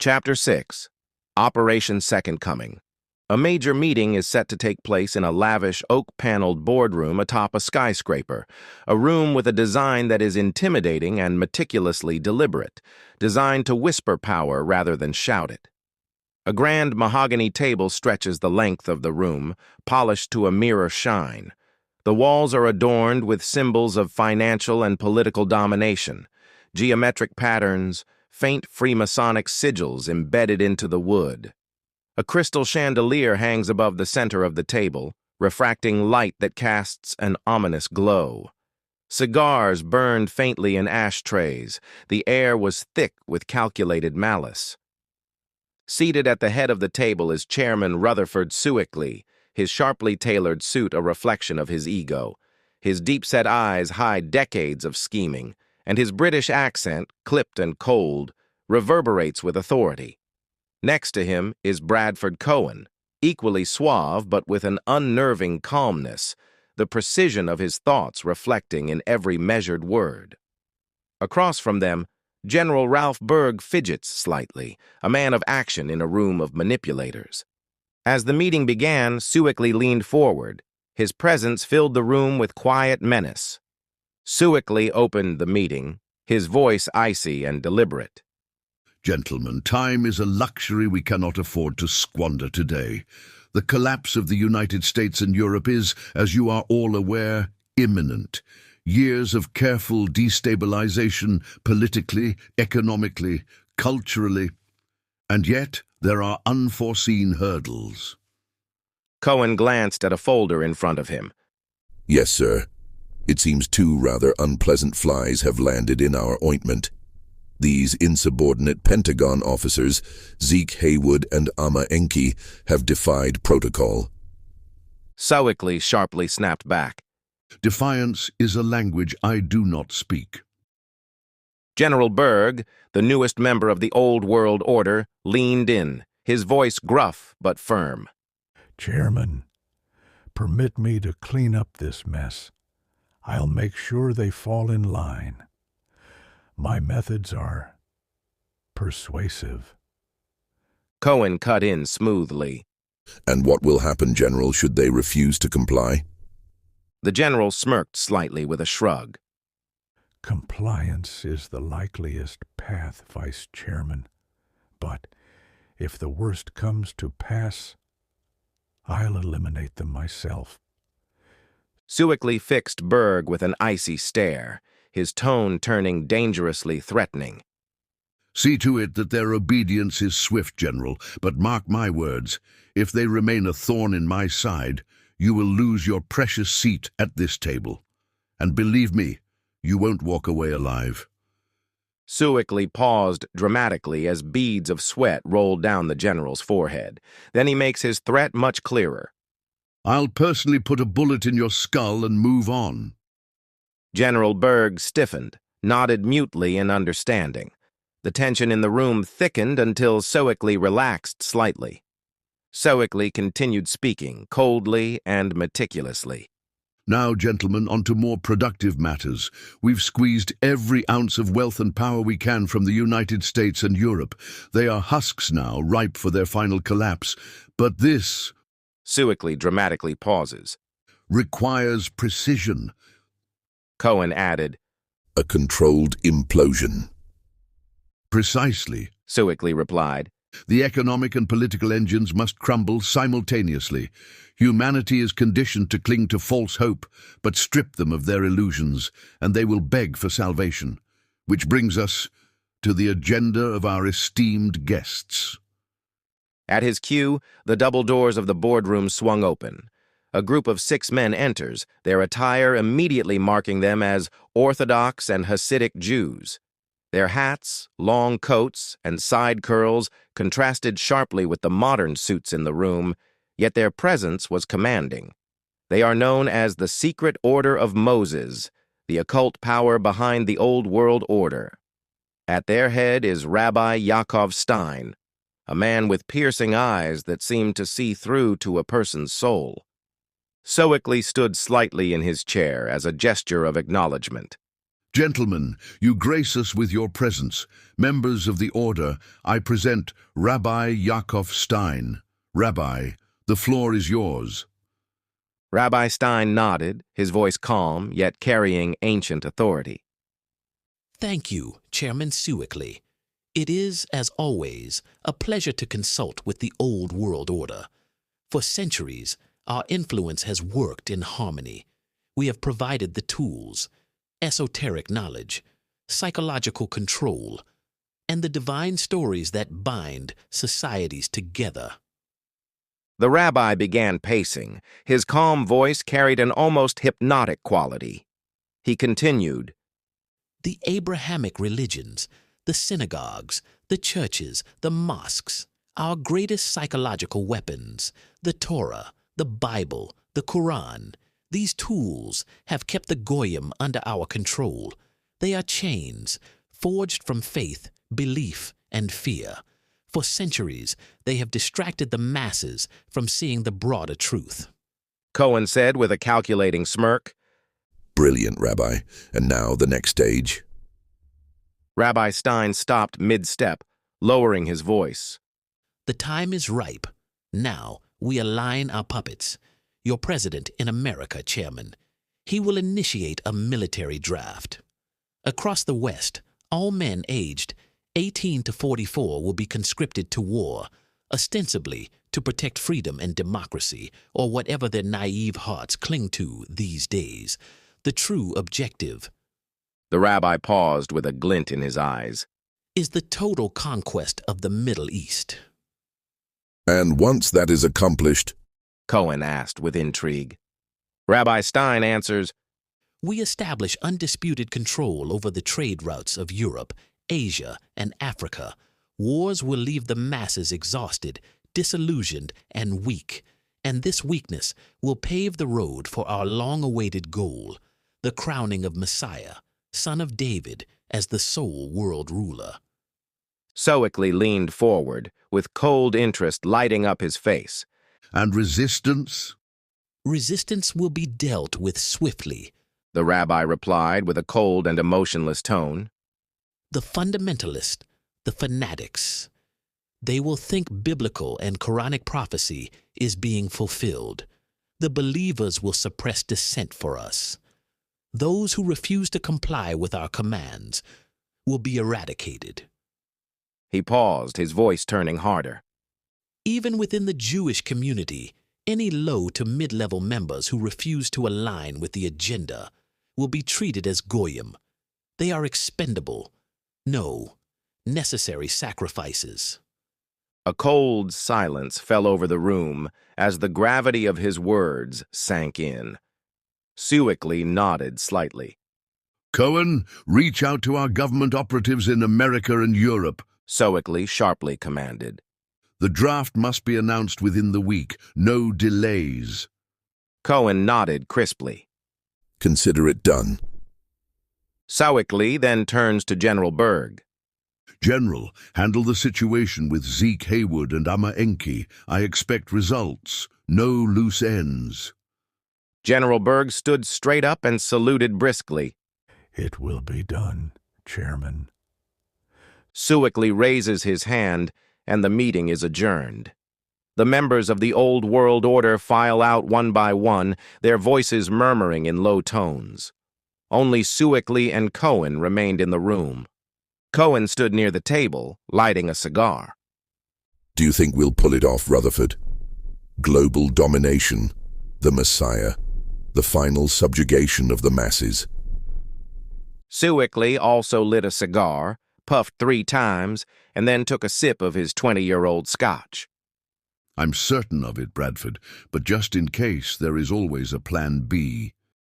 Chapter 6. Operation Second Coming. A major meeting is set to take place in a lavish oak-paneled boardroom atop a skyscraper, a room with a design that is intimidating and meticulously deliberate, designed to whisper power rather than shout it. A grand mahogany table stretches the length of the room, polished to a mirror shine. The walls are adorned with symbols of financial and political domination, geometric patterns, faint Freemasonic sigils embedded into the wood. A crystal chandelier hangs above the center of the table, refracting light that casts an ominous glow. Cigars burned faintly in ashtrays. The air was thick with calculated malice. Seated at the head of the table is Chairman Rutherford Sewickly, his sharply tailored suit a reflection of his ego. His deep-set eyes hide decades of scheming, and his British accent, clipped and cold, reverberates with authority. Next to him is Bradford Cohen, equally suave but with an unnerving calmness, the precision of his thoughts reflecting in every measured word. Across from them, General Ralph Berg fidgets slightly, a man of action in a room of manipulators. As the meeting began, Sewickly leaned forward. His presence filled the room with quiet menace. Sewickly opened the meeting, his voice icy and deliberate. Gentlemen, time is a luxury we cannot afford to squander today. The collapse of the United States and Europe is, as you are all aware, imminent. Years of careful destabilization politically, economically, culturally, and yet there are unforeseen hurdles. Cohen glanced at a folder in front of him. Yes, sir. It seems two rather unpleasant flies have landed in our ointment. These insubordinate Pentagon officers, Zeke, Haywood, and Amma Enki, have defied protocol. Sewickly sharply snapped back. Defiance is a language I do not speak. General Berg, the newest member of the Old World Order, leaned in, his voice gruff but firm. Chairman, permit me to clean up this mess. I'll make sure they fall in line. My methods are persuasive. Cohen cut in smoothly. And what will happen, General, should they refuse to comply? The general smirked slightly with a shrug. Compliance is the likeliest path, Vice Chairman. But if the worst comes to pass, I'll eliminate them myself. Sewickly fixed Berg with an icy stare, his tone turning dangerously threatening. See to it that their obedience is swift, General, but mark my words, if they remain a thorn in my side, you will lose your precious seat at this table. And believe me, you won't walk away alive. Sewickly paused dramatically as beads of sweat rolled down the general's forehead. Then he makes his threat much clearer. I'll personally put a bullet in your skull and move on. General Berg stiffened, nodded mutely in understanding. The tension in the room thickened until Sewickly relaxed slightly. Sewickly continued speaking, coldly and meticulously. Now, gentlemen, on to more productive matters. We've squeezed every ounce of wealth and power we can from the United States and Europe. They are husks now, ripe for their final collapse. But this... Sewickly dramatically pauses. Requires precision. Cohen added, A controlled implosion. Precisely, Sewickly replied. The economic and political engines must crumble simultaneously. Humanity is conditioned to cling to false hope, but strip them of their illusions, and they will beg for salvation. Which brings us to the agenda of our esteemed guests. At his cue, the double doors of the boardroom swung open. A group of 6 men enters, their attire immediately marking them as Orthodox and Hasidic Jews. Their hats, long coats, and side curls contrasted sharply with the modern suits in the room, yet their presence was commanding. They are known as the Secret Order of Moses, the occult power behind the Old World Order. At their head is Rabbi Yaakov Stein, a man with piercing eyes that seem to see through to a person's soul. Sewickly stood slightly in his chair as a gesture of acknowledgement. Gentlemen, you grace us with your presence. Members of the order, I present Rabbi Yakov Stein. Rabbi, the floor is yours. Rabbi Stein nodded, his voice calm, yet carrying ancient authority. Thank you, Chairman Sewickly. It is, as always, a pleasure to consult with the old world order. For centuries, our influence has worked in harmony. We have provided the tools, esoteric knowledge, psychological control, and the divine stories that bind societies together. The rabbi began pacing. His calm voice carried an almost hypnotic quality. He continued, The Abrahamic religions, the synagogues, the churches, the mosques, our greatest psychological weapons, the Torah, the Bible, the Quran, these tools have kept the Goyim under our control. They are chains, forged from faith, belief, and fear. For centuries, they have distracted the masses from seeing the broader truth. Cohen said with a calculating smirk. Brilliant, Rabbi. And now the next stage. Rabbi Stein stopped mid-step, lowering his voice. The time is ripe. Now we align our puppets. Your president in America, Chairman. He will initiate a military draft. Across the West, all men aged 18 to 44 will be conscripted to war, ostensibly to protect freedom and democracy, or whatever their naive hearts cling to these days. The true objective, The rabbi paused with a glint in his eyes. is the total conquest of the Middle East. And once that is accomplished, Cohen asked with intrigue. Rabbi Stein answers, We establish undisputed control over the trade routes of Europe, Asia, and Africa. Wars will leave the masses exhausted, disillusioned, and weak, and this weakness will pave the road for our long-awaited goal, the crowning of Messiah, son of David, as the sole world ruler. Sewickly leaned forward, with cold interest lighting up his face. And resistance? Resistance will be dealt with swiftly. The rabbi replied with a cold and emotionless tone. The fundamentalists, the fanatics, they will think biblical and Quranic prophecy is being fulfilled. The believers will suppress dissent for us. Those who refuse to comply with our commands will be eradicated. He paused, his voice turning harder. Even within the Jewish community, any low to mid-level members who refuse to align with the agenda will be treated as goyim. They are expendable. No, necessary sacrifices. A cold silence fell over the room as the gravity of his words sank in. Sewickly nodded slightly. Cohen, reach out to our government operatives in America and Europe. Sewickly sharply commanded. The draft must be announced within the week. No delays. Cohen nodded crisply. consider it done. Sewickly then turns to General Berg. General, handle the situation with Zeke, Haywood, and Amma Enki. I expect results. No loose ends. General Berg stood straight up and saluted briskly. It will be done, Chairman. Sewickly raises his hand, and the meeting is adjourned. The members of the old world order file out one by one, their voices murmuring in low tones. Only Sewickly and Cohen remained in the room. Cohen stood near the table, lighting a cigar. Do you think we'll pull it off, Rutherford? Global domination, the Messiah, the final subjugation of the masses. Sewickly also lit a cigar, puffed 3 times, and then took a sip of his 20-year-old scotch. I'm certain of it, Bradford, but just in case, there is always a plan B.